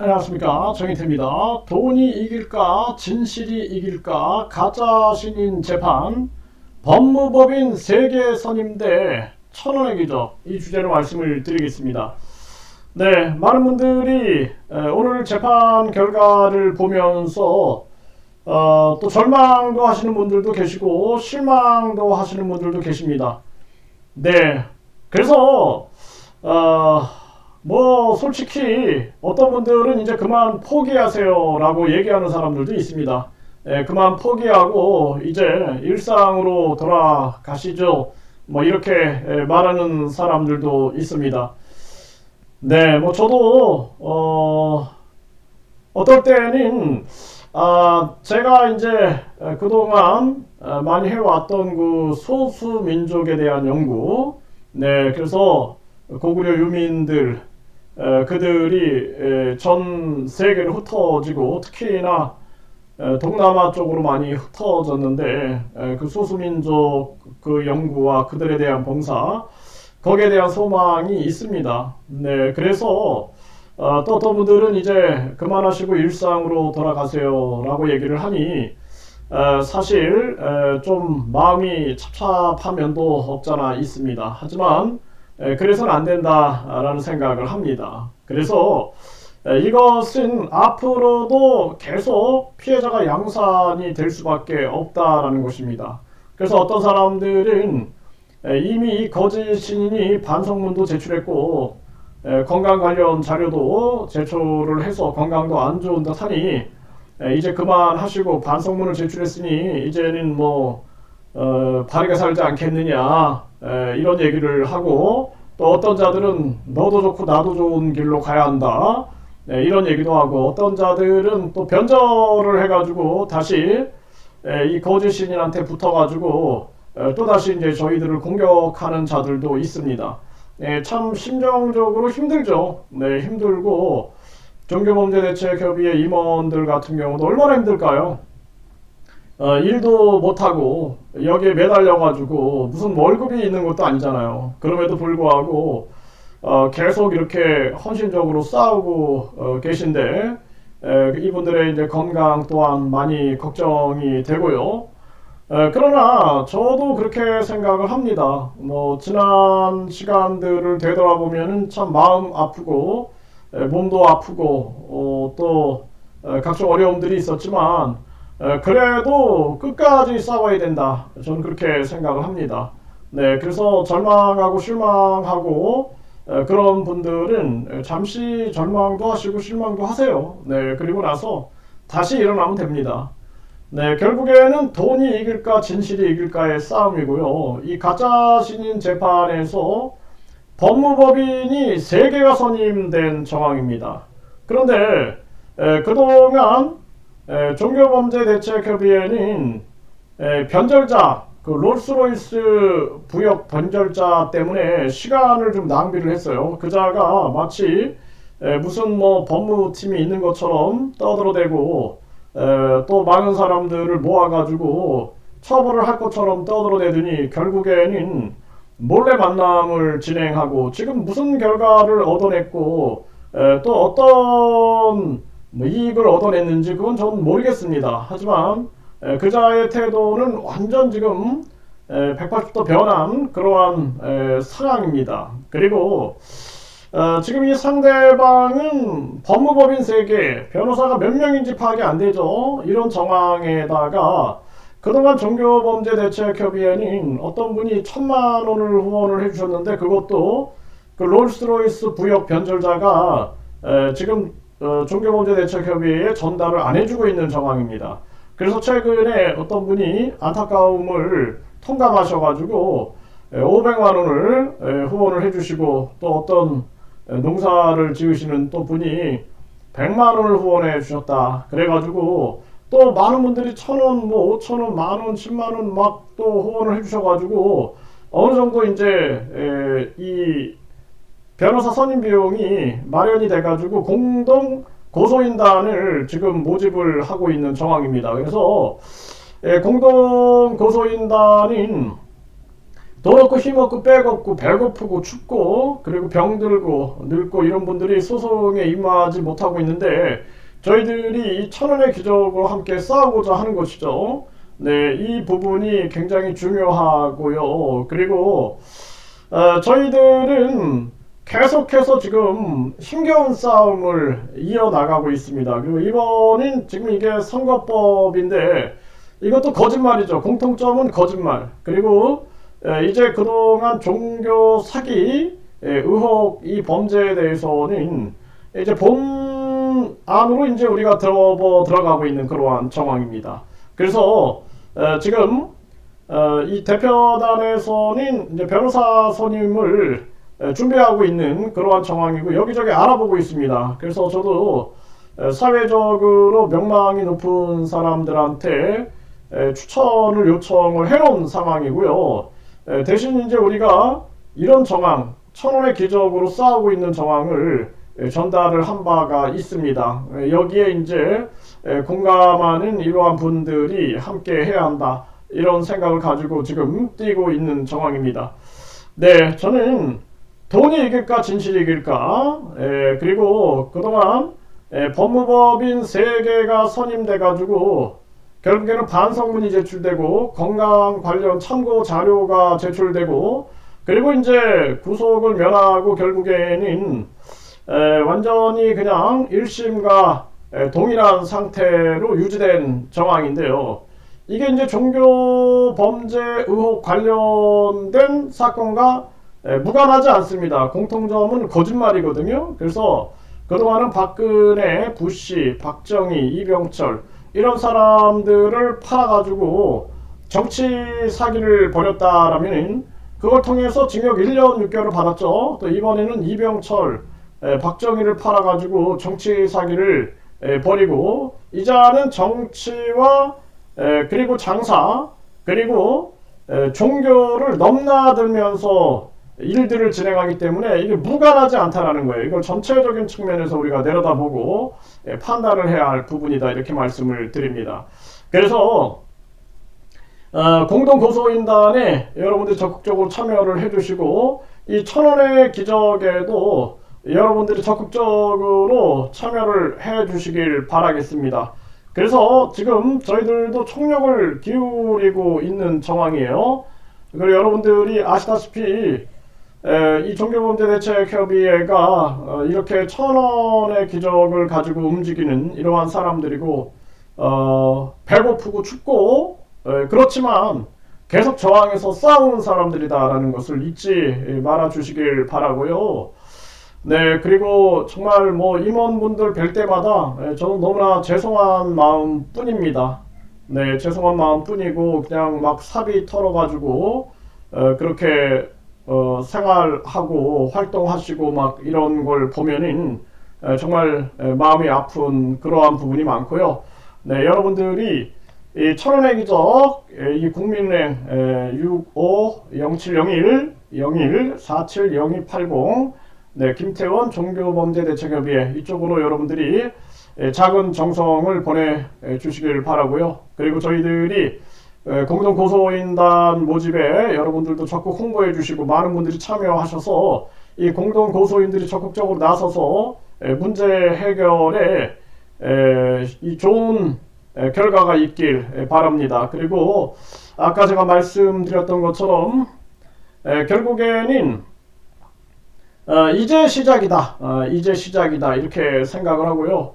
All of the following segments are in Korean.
안녕하십니까, 정희태입니다. 돈이 이길까 진실이 이길까 가짜 신인 재판 법무법인 세계 선임 대 천원의 기적, 이 주제로 말씀을 드리겠습니다. 네, 많은 분들이 오늘 재판 결과를 보면서 또 절망도 하시는 분들도 계시고 실망도 하시는 분들도 계십니다. 네, 그래서 솔직히 어떤 분들은 이제 그만 포기하세요 라고 얘기하는 사람들도 있습니다. 그만 포기하고 이제 일상으로 돌아가시죠, 이렇게 말하는 사람들도 있습니다. 네, 저도 어떨 때는 제가 이제 그동안 많이 해왔던 그 소수 민족에 대한 연구, 네, 그래서 고구려 유민들, 그들이 전 세계로 흩어지고 특히나 동남아 쪽으로 많이 흩어졌는데, 그 소수민족 그 연구와 그들에 대한 봉사, 거기에 대한 소망이 있습니다. 네, 그래서 또 어떤 분들은 이제 그만하시고 일상으로 돌아가세요 라고 얘기를 하니 사실 좀 마음이 찹찹한 면도 없잖아 있습니다. 하지만 그래서는 안 된다라는 생각을 합니다. 그래서 이것은 앞으로도 계속 피해자가 양산이 될 수밖에 없다라는 것입니다. 그래서 어떤 사람들은 이미 이 거짓 신인이 반성문도 제출했고 건강 관련 자료도 제출을 해서 건강도 안 좋은 듯하니 이제 그만하시고 반성문을 제출했으니 이제는 바르게 살지 않겠느냐, 이런 얘기를 하고, 또 어떤 자들은 너도 좋고 나도 좋은 길로 가야 한다, 이런 얘기도 하고, 어떤 자들은 또 변절을 해가지고 다시 이 거짓 신인한테 붙어가지고 또 다시 이제 저희들을 공격하는 자들도 있습니다. 참 심정적으로 힘들죠. 네, 힘들고 종교범죄대책협의회 임원들 같은 경우도 얼마나 힘들까요? 일도 못하고 여기에 매달려가지고 무슨 월급이 있는 것도 아니잖아요. 그럼에도 불구하고 계속 이렇게 헌신적으로 싸우고 계신데, 이분들의 이제 건강 또한 많이 걱정이 되고요. 그러나 저도 그렇게 생각을 합니다. 지난 시간들을 되돌아보면 참 마음 아프고 몸도 아프고 또 각종 어려움들이 있었지만 그래도 끝까지 싸워야 된다, 저는 그렇게 생각을 합니다. 네, 그래서 절망하고 실망하고 그런 분들은 잠시 절망도 하시고 실망도 하세요. 네, 그리고 나서 다시 일어나면 됩니다. 네, 결국에는 돈이 이길까 진실이 이길까의 싸움이고요. 이 가짜 신인 재판에서 법무법인이 3개가 선임된 정황입니다. 그런데 그동안 종교범죄대책협의회는 변절자, 그 롤스로이스 부역 변절자 때문에 시간을 좀 낭비를 했어요. 그자가 마치 무슨 법무팀이 있는 것처럼 떠들어대고 또 많은 사람들을 모아가지고 처벌을 할 것처럼 떠들어대더니 결국에는 몰래 만남을 진행하고 지금 무슨 결과를 얻어냈고 또 어떤 이익을 얻어냈는지 그건 저는 모르겠습니다. 하지만 그자의 태도는 완전 지금 180도 변한 그러한 상황입니다. 그리고 지금 이 상대방은 법무법인 세계, 변호사가 몇 명인지 파악이 안 되죠. 이런 정황에다가 그동안 종교범죄대책협의회는 어떤 분이 1,000만 원을 후원을 해주셨는데 그것도 그 롤스로이스 부역 변절자가 지금 종교범죄대책협의회에 전달을 안 해주고 있는 정황입니다. 그래서 최근에 어떤 분이 안타까움을 통감하셔가지고 500만 원을 후원을 해주시고, 또 어떤 농사를 지으시는 또 분이 100만 원을 후원해 주셨다. 그래가지고 또 많은 분들이 1,000원, 5,000원, 만원, 10만원 막 또 후원을 해주셔가지고 어느 정도 이제 이 변호사 선임 비용이 마련이 돼가지고 공동 고소인단을 지금 모집을 하고 있는 정황입니다. 그래서 공동 고소인단인 돈 없고 힘 없고 백 없고 배고프고 춥고 그리고 병들고 늙고 이런 분들이 소송에 임하지 못하고 있는데 저희들이 이 천원의 기적으로 함께 싸우고자 하는 것이죠. 네, 이 부분이 굉장히 중요하고요. 그리고 저희들은 계속해서 지금 힘겨운 싸움을 이어나가고 있습니다. 그리고 이번엔 지금 이게 선거법인데 이것도 거짓말이죠. 공통점은 거짓말. 그리고 이제 그동안 종교 사기 의혹 이 범죄에 대해서는 이제 본 안으로 이제 우리가 들어가고 있는 그러한 정황입니다. 그래서 지금 이 대표단에서는 이제 변호사 선임을 준비하고 있는 그러한 정황이고 여기저기 알아보고 있습니다. 그래서 저도 사회적으로 명망이 높은 사람들한테 추천을 요청을 해놓은 상황이고요. 대신 이제 우리가 이런 정황, 천원의 기적으로 싸우고 있는 정황을 전달을 한 바가 있습니다. 여기에 이제 공감하는 이러한 분들이 함께 해야 한다. 이런 생각을 가지고 지금 뛰고 있는 정황입니다. 네, 저는 돈이 이길까 진실이 이길까 그리고 그동안 법무법인 3개가 선임돼 가지고 결국에는 반성문이 제출되고 건강 관련 참고 자료가 제출되고 그리고 이제 구속을 면하고 결국에는 완전히 그냥 1심과 동일한 상태로 유지된 정황인데요. 이게 이제 종교 범죄 의혹 관련된 사건과 무관하지 않습니다. 공통점은 거짓말이거든요. 그래서 그동안은 박근혜, 부시, 박정희, 이병철 이런 사람들을 팔아가지고 정치 사기를 벌였다라면 그걸 통해서 징역 1년 6개월을 받았죠. 또 이번에는 이병철, 박정희를 팔아가지고 정치 사기를 벌이고 이자는 정치와 그리고 장사 그리고 종교를 넘나들면서 일들을 진행하기 때문에 이게 무관하지 않다라는 거예요. 이걸 전체적인 측면에서 우리가 내려다보고 판단을 해야 할 부분이다 이렇게 말씀을 드립니다. 그래서 공동고소인단에 여러분들이 적극적으로 참여를 해주시고 이 천원의 기적에도 여러분들이 적극적으로 참여를 해주시길 바라겠습니다. 그래서 지금 저희들도 총력을 기울이고 있는 정황이에요. 그리고 여러분들이 아시다시피 이 종교범죄대책협의회가 이렇게 천원의 기적을 가지고 움직이는 이러한 사람들이고 배고프고 춥고 그렇지만 계속 저항해서 싸우는 사람들이다라는 것을 잊지 말아 주시길 바라고요. 네, 그리고 정말 뭐 임원분들 뵐 때마다 저는 너무나 죄송한 마음 뿐입니다. 네, 죄송한 마음 뿐이고 그냥 막 사비 털어가지고 그렇게 생활하고 활동하시고 막 이런 걸 보면은 정말 마음이 아픈 그러한 부분이 많고요. 네, 여러분들이 이 천원의 기적 이 국민은행 650701 01 470280 네, 김태원 종교범죄대책협의회 이쪽으로 여러분들이 작은 정성을 보내주시길 바라고요. 그리고 저희들이 공동고소인단 모집에 여러분들도 적극 홍보해 주시고 많은 분들이 참여하셔서 이 공동고소인들이 적극적으로 나서서 문제 해결에 이 좋은 결과가 있길 바랍니다. 그리고 아까 제가 말씀드렸던 것처럼 결국에는 이제 시작이다. 이제 시작이다. 이렇게 생각을 하고요.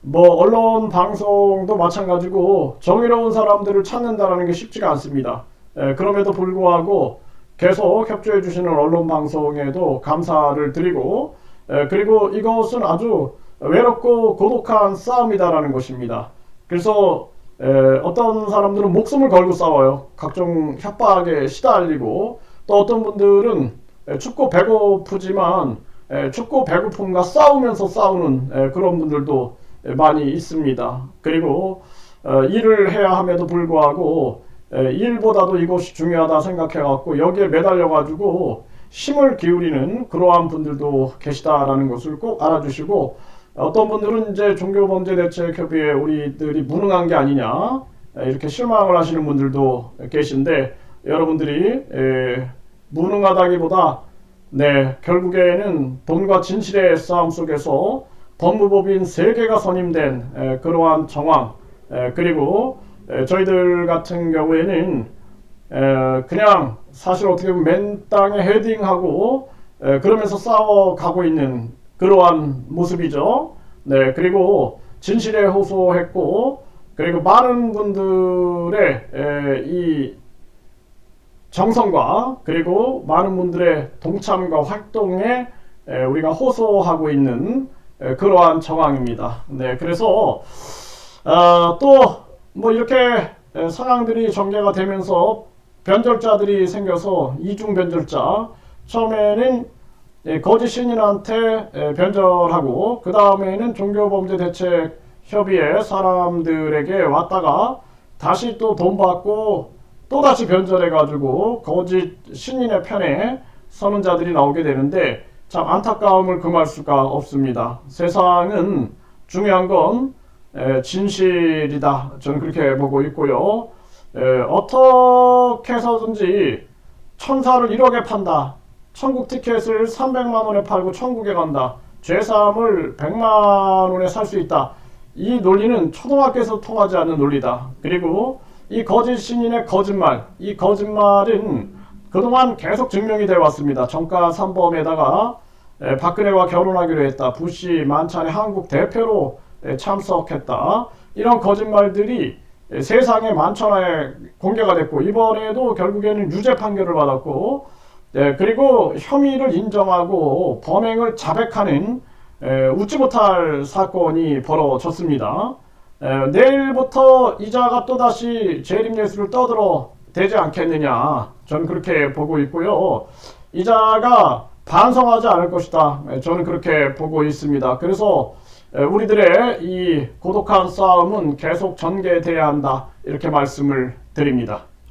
뭐 언론 방송도 마찬가지고 정의로운 사람들을 찾는다라는 게 쉽지가 않습니다. 그럼에도 불구하고 계속 협조해 주시는 언론 방송에도 감사를 드리고 그리고 이것은 아주 외롭고 고독한 싸움이다라는 것입니다. 그래서 어떤 사람들은 목숨을 걸고 싸워요. 각종 협박에 시달리고 또 어떤 분들은 춥고 배고프지만 춥고 배고픔과 싸우면서 싸우는 그런 분들도 많이 있습니다. 그리고 일을 해야 함에도 불구하고 일보다도 이것이 중요하다 생각해 갖고 여기에 매달려 가지고 힘을 기울이는 그러한 분들도 계시다라는 것을 꼭 알아주시고 어떤 분들은 이제 종교범죄대책협의회 우리들이 무능한 게 아니냐 이렇게 실망을 하시는 분들도 계신데 여러분들이 무능하다기보다 결국에는 돈과 진실의 싸움 속에서 법무법인 3개가 선임된 그러한 정황, 그리고 저희들 같은 경우에는 그냥 사실 어떻게 보면 맨 땅에 헤딩하고 그러면서 싸워가고 있는 그러한 모습이죠. 그리고 진실에 호소했고, 그리고 많은 분들의 이 정성과 그리고 많은 분들의 동참과 활동에 우리가 호소하고 있는 그러한 정황입니다. 그래서 또 뭐 이렇게 상황들이 전개가 되면서 변절자들이 생겨서 이중 변절자, 처음에는 거짓 신인한테 변절하고 그 다음에는 종교범죄대책협의회 사람들에게 왔다가 다시 또 돈 받고 또다시 변절해가지고 거짓 신인의 편에 서는 자들이 나오게 되는데, 참 안타까움을 금할 수가 없습니다. 세상은 중요한 건 진실이다, 저는 그렇게 보고 있고요. 어떻게 해서든지 천사를 1억에 판다, 천국 티켓을 300만원에 팔고 천국에 간다, 죄사함을 100만원에 살 수 있다, 이 논리는 초등학교에서 통하지 않는 논리다. 그리고 이 거짓 신인의 거짓말, 이 거짓말은 그동안 계속 증명이 되어 왔습니다. 정가 3범에다가 박근혜와 결혼하기로 했다, 부시 만찬에 한국 대표로 참석했다, 이런 거짓말들이 세상에 만천하에 공개가 됐고, 이번에도 결국에는 유죄 판결을 받았고, 그리고 혐의를 인정하고 범행을 자백하는 웃지 못할 사건이 벌어졌습니다. 내일부터 이자가 또다시 재림예수를 떠들어 대지 않겠느냐, 저는 그렇게 보고 있고요. 이자가 반성하지 않을 것이다, 저는 그렇게 보고 있습니다. 그래서 우리들의 이 고독한 싸움은 계속 전개돼야 한다, 이렇게 말씀을 드립니다.